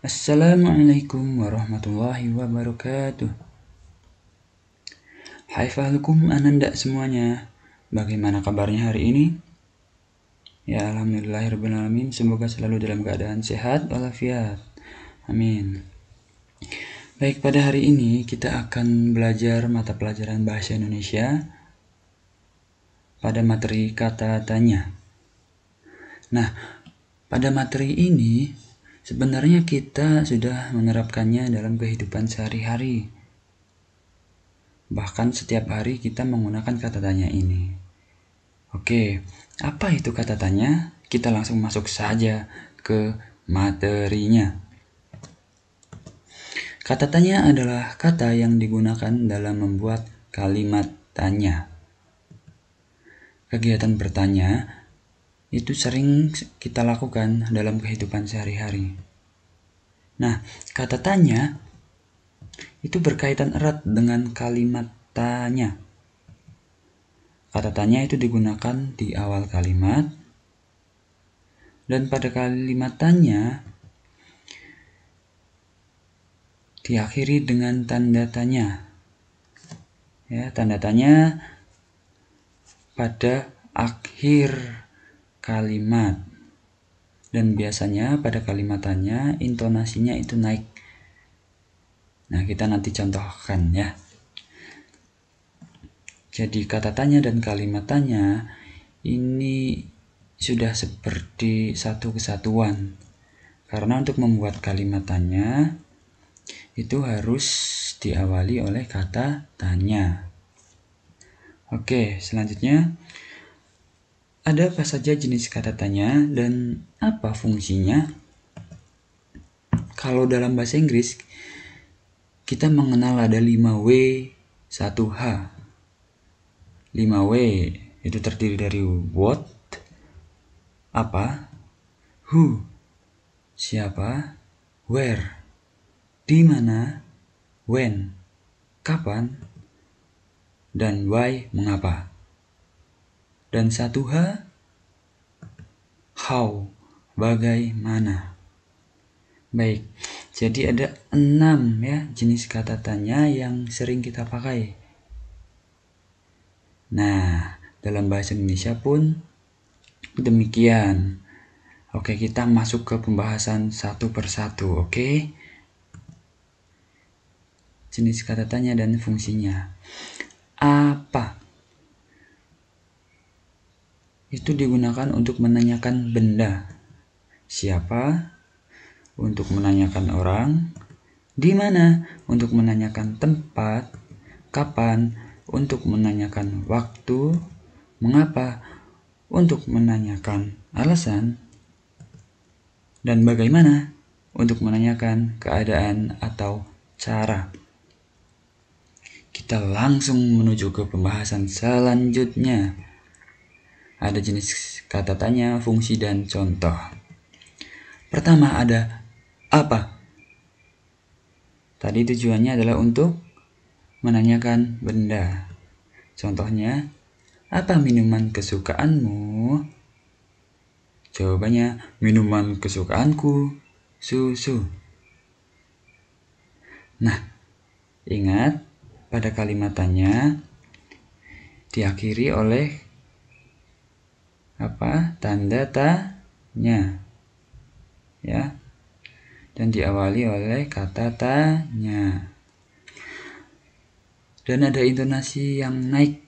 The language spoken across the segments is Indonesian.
Assalamualaikum warahmatullahi wabarakatuh. Hai fahalukum ananda semuanya. Bagaimana kabarnya hari ini? Ya alhamdulillahirrahmanirrahim. Semoga selalu dalam keadaan sehat walafiat. Amin. Baik, pada hari ini kita akan belajar mata pelajaran bahasa Indonesia pada materi kata tanya. Nah, pada materi ini sebenarnya kita sudah menerapkannya dalam kehidupan sehari-hari. Bahkan setiap hari kita menggunakan kata tanya ini. Oke, apa itu kata tanya? Kita langsung masuk saja ke materinya. Kata tanya adalah kata yang digunakan dalam membuat kalimat tanya. Kegiatan bertanya itu sering kita lakukan dalam kehidupan sehari-hari. Nah, kata tanya itu berkaitan erat dengan kalimat tanya. Kata tanya itu digunakan di awal kalimat, dan pada kalimat tanya diakhiri dengan tanda tanya. Ya, tanda tanya pada akhir kalimat. Dan biasanya pada kalimat tanya intonasinya itu naik. Nah, kita nanti contohkan ya. Jadi kata tanya dan kalimat tanya ini sudah seperti satu kesatuan. Karena untuk membuat kalimat tanya itu harus diawali oleh kata tanya. Oke, selanjutnya ada apa saja jenis kata tanya dan apa fungsinya? Kalau dalam bahasa Inggris kita mengenal ada 5W, 1H. 5W itu terdiri dari what, apa, who, siapa, where, di mana, when, kapan, dan why, mengapa. Dan 1H, how, bagaimana. Baik, jadi ada 6 ya jenis kata tanya yang sering kita pakai. Nah, dalam bahasa Indonesia pun demikian. Oke, kita masuk ke pembahasan satu persatu, oke? Jenis kata tanya dan fungsinya. Apa? Itu digunakan untuk menanyakan benda. Siapa? Untuk menanyakan orang. Di mana? Untuk menanyakan tempat. Kapan? Untuk menanyakan waktu. Mengapa? Untuk menanyakan alasan. Dan bagaimana? Untuk menanyakan keadaan atau cara. Kita langsung menuju ke pembahasan selanjutnya. Ada jenis kata tanya, fungsi, dan contoh. Pertama ada apa? Tadi tujuannya adalah untuk menanyakan benda. Contohnya, apa minuman kesukaanmu? Jawabannya, minuman kesukaanku susu. Nah, ingat pada kalimat tanya diakhiri oleh apa? Tanda tanya. Ya. Dan diawali oleh kata tanya. Dan ada intonasi yang naik.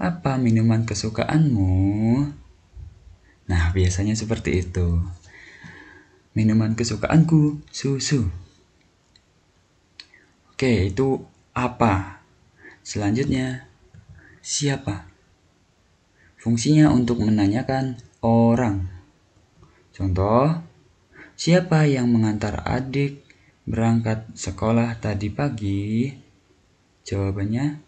Apa minuman kesukaanmu? Nah, biasanya seperti itu. Minuman kesukaanku susu. Oke, itu apa? Selanjutnya, siapa? Fungsinya untuk menanyakan orang. Contoh, siapa yang mengantar adik berangkat sekolah tadi pagi? Jawabannya,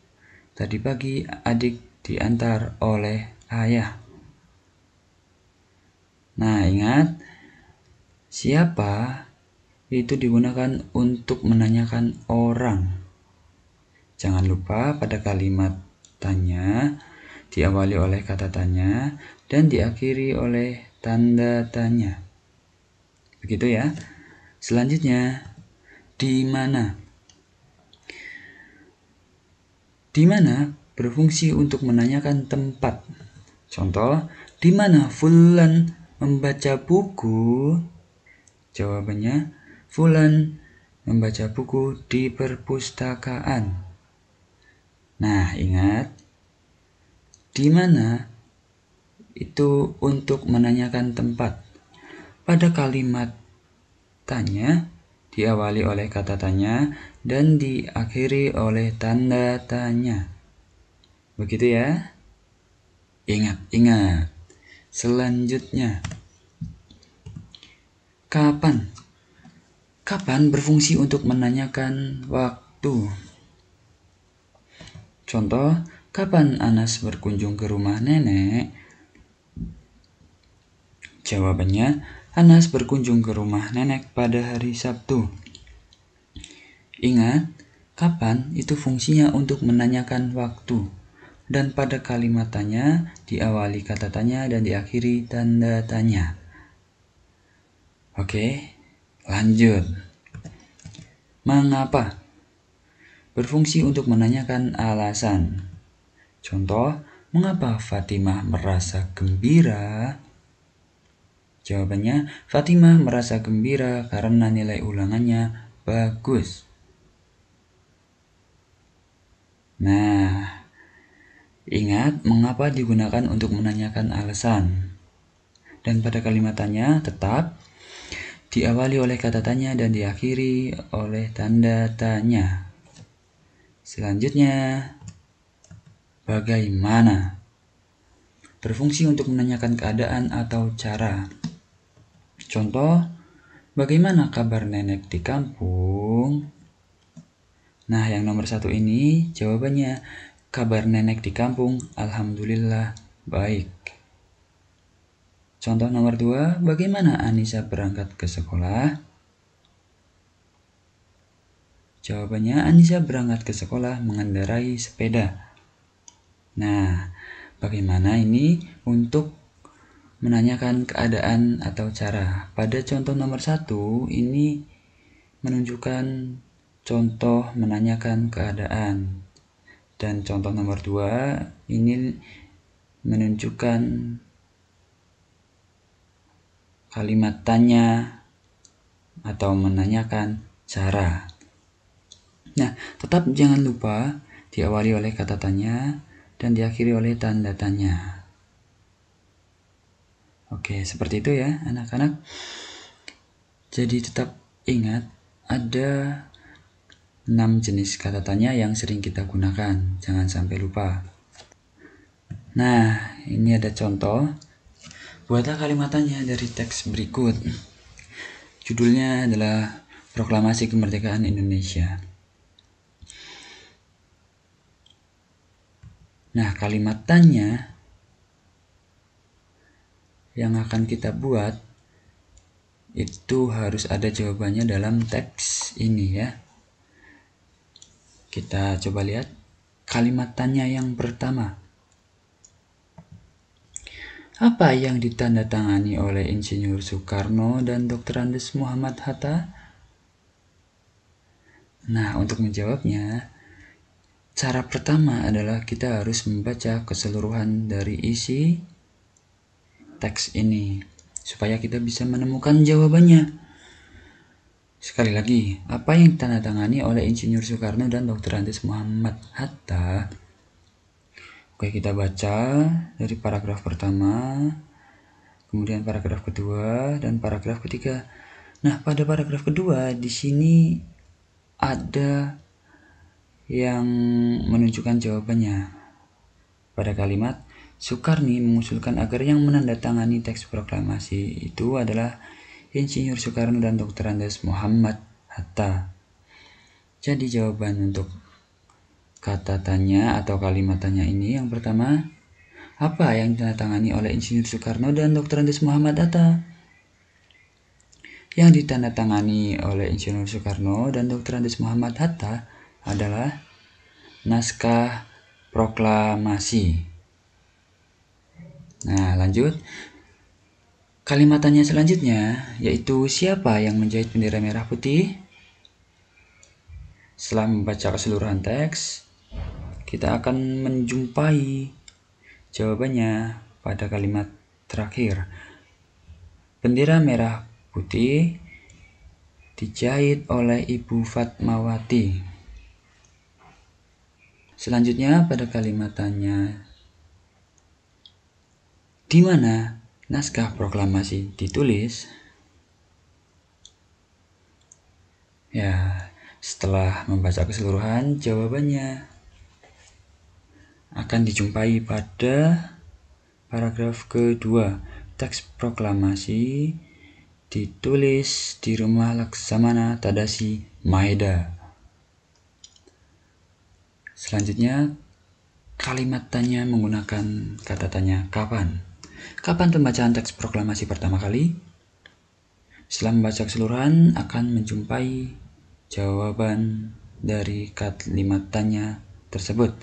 tadi pagi adik diantar oleh ayah. Nah, ingat, siapa itu digunakan untuk menanyakan orang. Jangan lupa pada kalimat tanya diawali oleh kata tanya dan diakhiri oleh tanda tanya. Begitu ya. Selanjutnya, di mana. Di mana berfungsi untuk menanyakan tempat. Contoh, di mana Fulan membaca buku? Jawabannya, Fulan membaca buku di perpustakaan. Nah, ingat, di mana itu untuk menanyakan tempat. Pada kalimat tanya diawali oleh kata tanya dan diakhiri oleh tanda tanya. Begitu ya? Ingat. Selanjutnya, kapan? Kapan berfungsi untuk menanyakan waktu. Contoh, kapan Anas berkunjung ke rumah nenek? Jawabannya, Anas berkunjung ke rumah nenek pada hari Sabtu. Ingat, kapan itu fungsinya untuk menanyakan waktu. Dan pada kalimat tanya, diawali kata tanya dan diakhiri tanda tanya. Oke, lanjut. Mengapa? Berfungsi untuk menanyakan alasan. Contoh, mengapa Fatimah merasa gembira? Jawabannya, Fatimah merasa gembira karena nilai ulangannya bagus. Nah, ingat mengapa digunakan untuk menanyakan alasan. Dan pada kalimat tanya tetap diawali oleh kata tanya dan diakhiri oleh tanda tanya. Selanjutnya, bagaimana? Berfungsi untuk menanyakan keadaan atau cara. Contoh, bagaimana kabar nenek di kampung? Nah, yang nomor 1 ini jawabannya, kabar nenek di kampung alhamdulillah baik. Contoh nomor 2, bagaimana Anissa berangkat ke sekolah? Jawabannya, Anissa berangkat ke sekolah mengendarai sepeda. Nah, bagaimana ini untuk menanyakan keadaan atau cara. Pada contoh nomor 1 ini menunjukkan contoh menanyakan keadaan. Dan contoh nomor 2 ini menunjukkan kalimat tanya atau menanyakan cara. Nah, tetap jangan lupa diawali oleh kata tanya dan diakhiri oleh tanda tanya. Oke, seperti itu ya anak-anak. Jadi tetap ingat ada 6 jenis kata tanya yang sering kita gunakan. Jangan sampai lupa. Nah, ini ada contoh. Buatlah kalimat tanya dari teks berikut. Judulnya adalah Proklamasi Kemerdekaan Indonesia. Nah, kalimat tanya yang akan kita buat itu harus ada jawabannya dalam teks ini ya. Kita coba lihat kalimat tanya yang pertama. Apa yang ditandatangani oleh Insinyur Soekarno dan Dr. Andes Muhammad Hatta? Nah, untuk menjawabnya, cara pertama adalah kita harus membaca keseluruhan dari isi teks ini supaya kita bisa menemukan jawabannya. Sekali lagi, apa yang ditandatangani oleh Insinyur Soekarno dan Dr. Andes Muhammad Hatta? Oke, kita baca dari paragraf pertama, kemudian paragraf kedua, dan paragraf ketiga. Nah, pada paragraf kedua di sini ada yang menunjukkan jawabannya. Pada kalimat, Soekarni mengusulkan agar yang menandatangani teks proklamasi itu adalah Insinyur Soekarno dan Dr. Andes Muhammad Hatta. Jadi jawaban untuk kata tanya atau kalimat tanya ini yang pertama, apa yang ditandatangani oleh Insinyur Soekarno dan Dr. Andes Muhammad Hatta? Yang ditandatangani oleh Insinyur Soekarno dan Dr. Andes Muhammad Hatta adalah naskah proklamasi. Nah, lanjut. Kalimatannya selanjutnya yaitu siapa yang menjahit bendera merah putih? Setelah membaca keseluruhan teks, kita akan menjumpai jawabannya pada kalimat terakhir. Bendera merah putih dijahit oleh Ibu Fatmawati. Selanjutnya pada kalimatannya, di mana naskah proklamasi ditulis? Ya, setelah membaca keseluruhan, jawabannya akan dijumpai pada paragraf kedua. Teks proklamasi ditulis di rumah Laksamana Tadashi Maeda. Selanjutnya, kalimat tanya menggunakan kata tanya kapan. Kapan pembacaan teks proklamasi pertama kali? Setelah membaca keseluruhan, akan menjumpai jawaban dari kalimat tanya tersebut.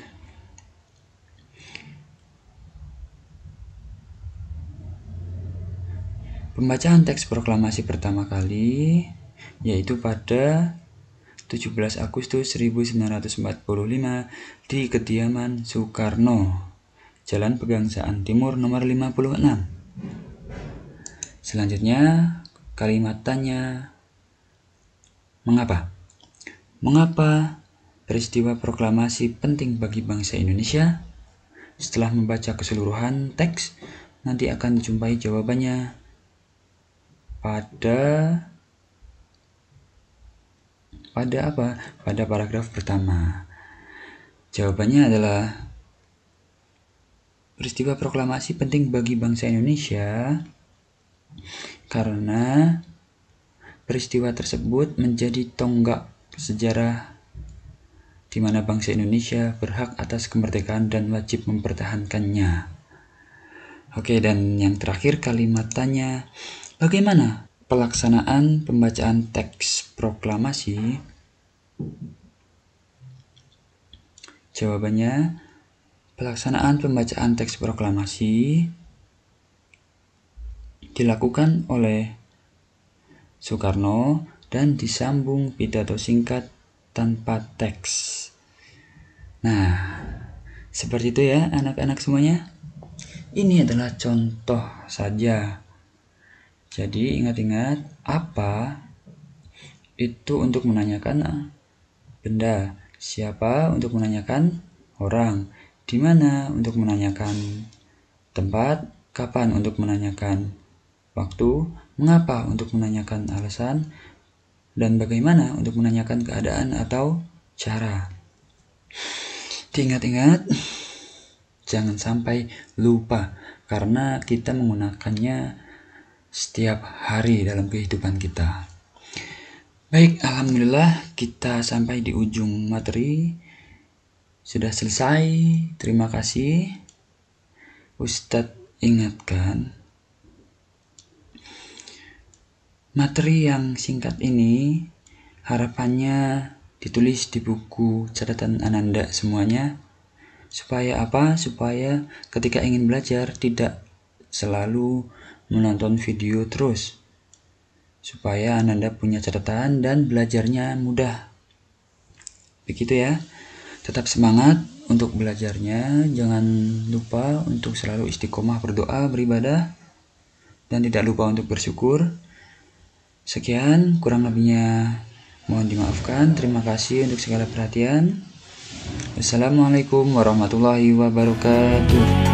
Pembacaan teks proklamasi pertama kali yaitu pada 17 Agustus 1945 di kediaman Soekarno, Jalan Pegangsaan Timur nomor 56. Selanjutnya, kalimat tanya mengapa? Mengapa peristiwa proklamasi penting bagi bangsa Indonesia? Setelah membaca keseluruhan teks, nanti akan dijumpai jawabannya pada paragraf pertama. Jawabannya adalah peristiwa proklamasi penting bagi bangsa Indonesia karena peristiwa tersebut menjadi tonggak sejarah di mana bangsa Indonesia berhak atas kemerdekaan dan wajib mempertahankannya. Oke, dan yang terakhir kalimat tanya, bagaimana pelaksanaan pembacaan teks proklamasi? Jawabannya, pelaksanaan pembacaan teks proklamasi dilakukan oleh Soekarno dan disambung pidato singkat tanpa teks. Nah, seperti itu ya anak-anak semuanya. Ini adalah contoh saja. Jadi ingat-ingat, apa itu untuk menanyakan benda, siapa untuk menanyakan orang, di mana untuk menanyakan tempat, kapan untuk menanyakan waktu, mengapa untuk menanyakan alasan, dan bagaimana untuk menanyakan keadaan atau cara. Diingat-ingat, jangan sampai lupa karena kita menggunakannya setiap hari dalam kehidupan kita. Baik, alhamdulillah kita sampai di ujung materi. Sudah selesai. Terima kasih. Ustadz ingatkan, materi yang singkat ini harapannya ditulis di buku catatan Ananda semuanya. Supaya apa? Supaya ketika ingin belajar tidak selalu menonton video terus. Supaya Ananda punya catatan dan belajarnya mudah. Begitu ya. Tetap semangat untuk belajarnya. Jangan lupa untuk selalu istiqomah berdoa, beribadah, dan tidak lupa untuk bersyukur. Sekian, kurang lebihnya mohon dimaafkan. Terima kasih untuk segala perhatian. Wassalamualaikum warahmatullahi wabarakatuh.